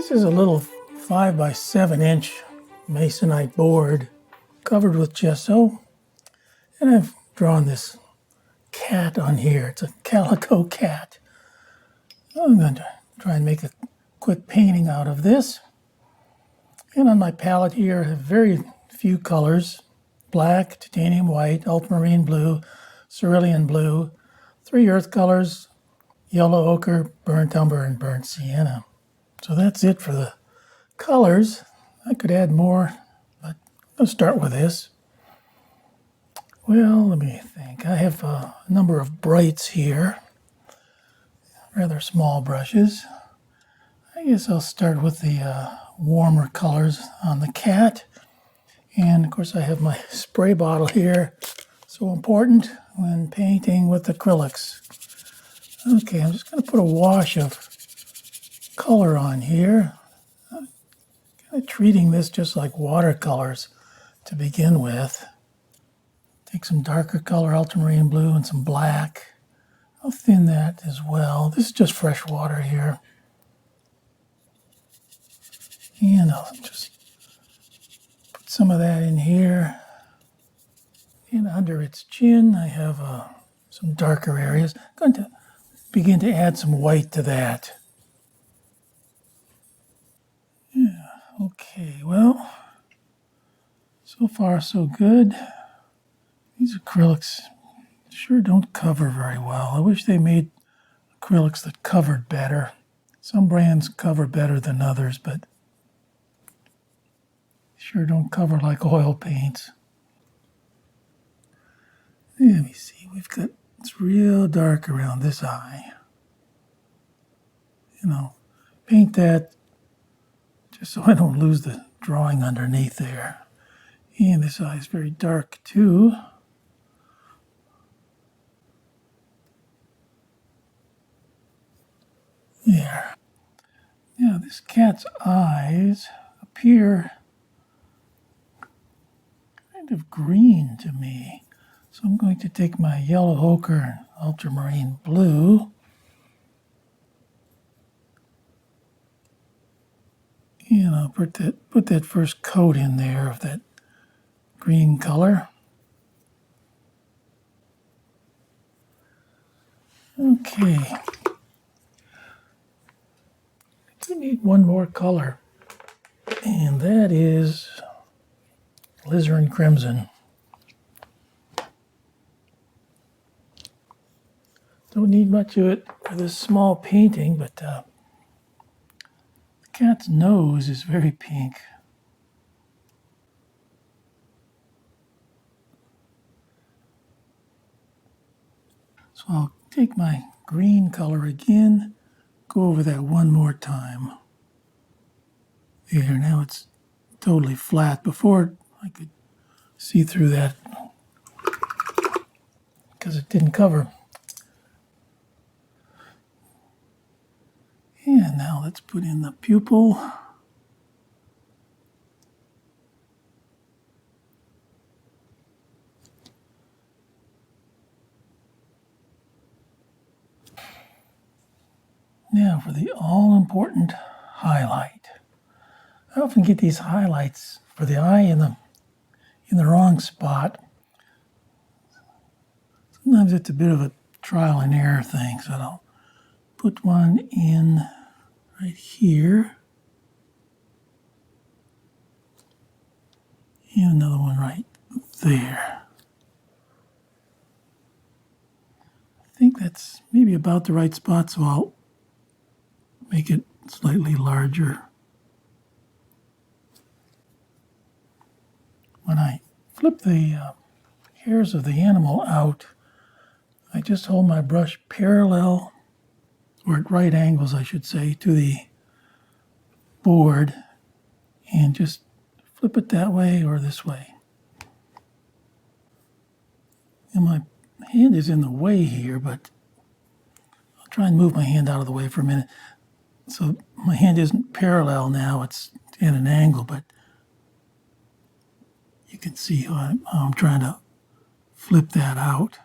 This is a little 5 by 7 inch masonite board covered with gesso, and I've drawn this cat on here. It's a calico cat. I'm going to try and make a quick painting out of this. And on my palette here I have very few colors: black, titanium white, ultramarine blue, cerulean blue, 3 earth colors: yellow ochre, burnt umber, and burnt sienna. So that's it for the colors. I could add more, but I'll start with this. Well, let me think. I have a number of brights here, rather small brushes. I guess I'll start with the warmer colors on the cat. And of course I have my spray bottle here, so important when painting with acrylics. Okay, I'm just going to put a wash of color on here. I'm kind of treating this just like watercolors to begin with. Take some darker color, ultramarine blue, and some black. I'll thin that as well. This is just fresh water here. And I'll just put some of that in here. And under its chin, I have some darker areas. I'm going to begin to add some white to that. Yeah, okay, well, so far so good. These acrylics sure don't cover very well. I wish they made acrylics that covered better. Some brands cover better than others, but sure don't cover like oil paints. Let me see, it's real dark around this eye. Paint that just so I don't lose the drawing underneath there. And this eye is very dark too. There. Now this cat's eyes appear kind of green to me. So I'm going to take my yellow ochre and ultramarine blue and I'll put that first coat in there of that green color. Okay. We need one more color, and that is alizarin crimson. Don't need much of it for this small painting, but the cat's nose is very pink. So I'll take my green color again, go over that one more time. There, now it's totally flat. Before I could see through that because it didn't cover. And now let's put in the pupil. Now for the all-important highlight. I often get these highlights for the eye in the wrong spot. Sometimes it's a bit of a trial and error thing, so I'll put one in right here. And another one right there. I think that's maybe about the right spot, so I'll make it slightly larger. When I flip the hairs of the animal out, I just hold my brush parallel, or at right angles I should say, to the board and just flip it that way or this way. And my hand is in the way here, but I'll try and move my hand out of the way for a minute. So my hand isn't parallel now, it's at an angle, but you can see how I'm trying to flip that out.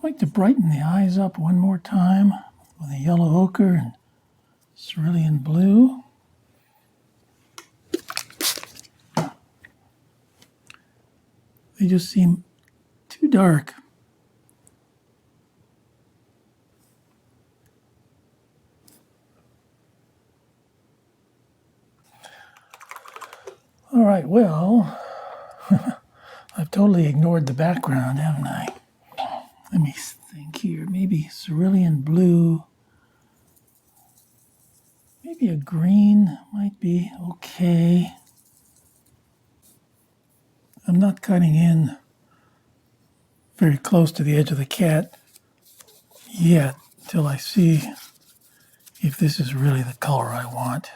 going to brighten the eyes up one more time with a yellow ochre and cerulean blue. They just seem too dark. All right, well, I've totally ignored the background, haven't I? Let me think here. Maybe cerulean blue. Maybe a green might be okay. I'm not cutting in very close to the edge of the cat yet till I see if this is really the color I want.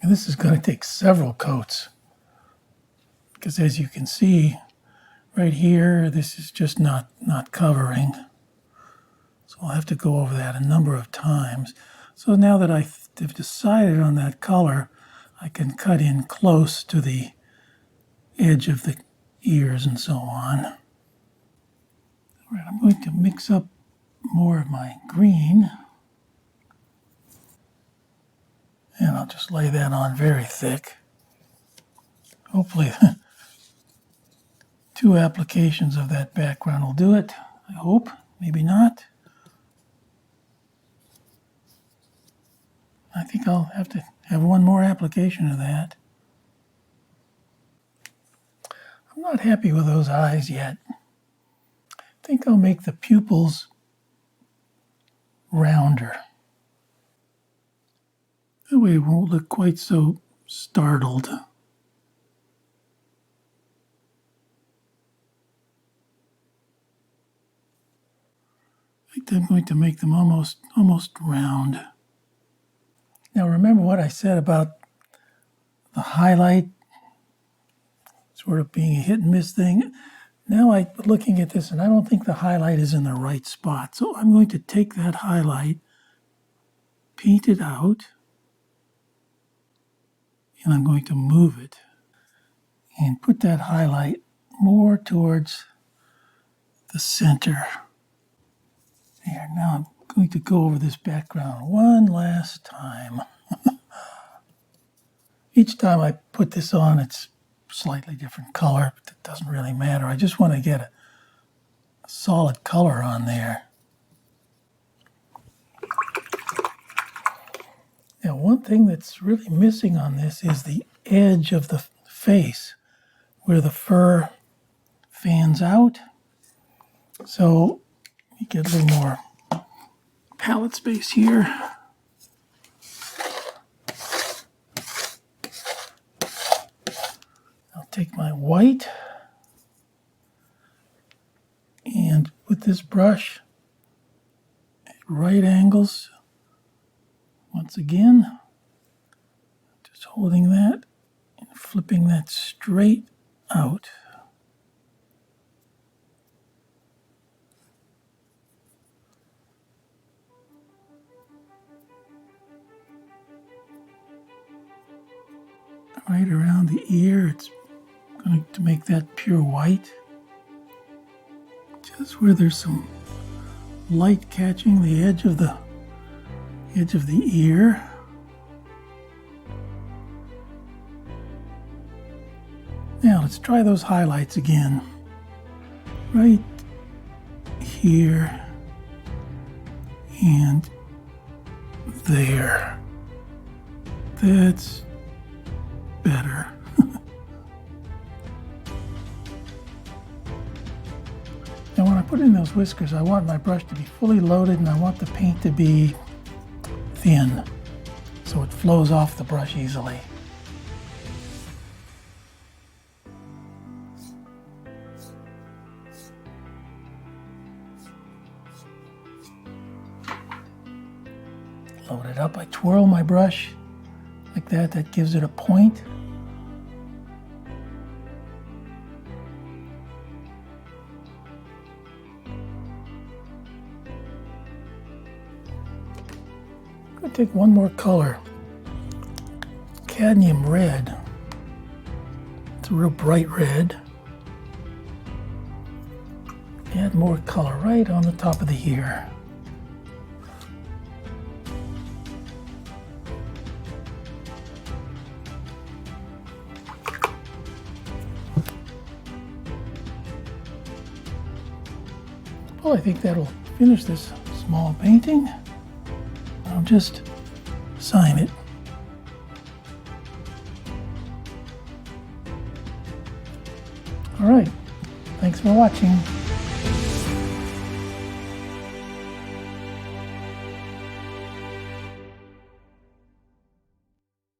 And this is going to take several coats because, as you can see right here, this is just not covering. So I'll have to go over that a number of times. So now that I've decided on that color, I can cut in close to the edge of the ears and so on. All right, I'm going to mix up more of my green. And I'll just lay that on very thick. Hopefully 2 applications of that background will do it. I hope, maybe not. I think I'll have to have one more application of that. I'm not happy with those eyes yet. I think I'll make the pupils rounder. That way it won't look quite so startled. I think I'm going to make them almost round. Now remember what I said about the highlight sort of being a hit and miss thing. Now I'm looking at this and I don't think the highlight is in the right spot. So I'm going to take that highlight, paint it out, and I'm going to move it and put that highlight more towards the center. There, now I'm going to go over this background one last time. Each time I put this on, it's slightly different color, but it doesn't really matter. I just want to get a solid color on there. Now, one thing that's really missing on this is the edge of the face where the fur fans out. So you get a little more palette space here. I'll take my white and with this brush at right angles, once again, just holding that and flipping that straight out. Right around the ear, it's going to make that pure white. Just where there's some light catching the edge of the ear. Now let's try those highlights again. Right here and there. That's better. Now when I put in those whiskers, I want my brush to be fully loaded and I want the paint to be thin so it flows off the brush easily. Load it up, I twirl my brush like that, that gives it a point. I'm going to take one more color, cadmium red. It's a real bright red. add more color right on the top of the ear. Well, I think that'll finish this small painting. I'll just sign it. All right, thanks for watching.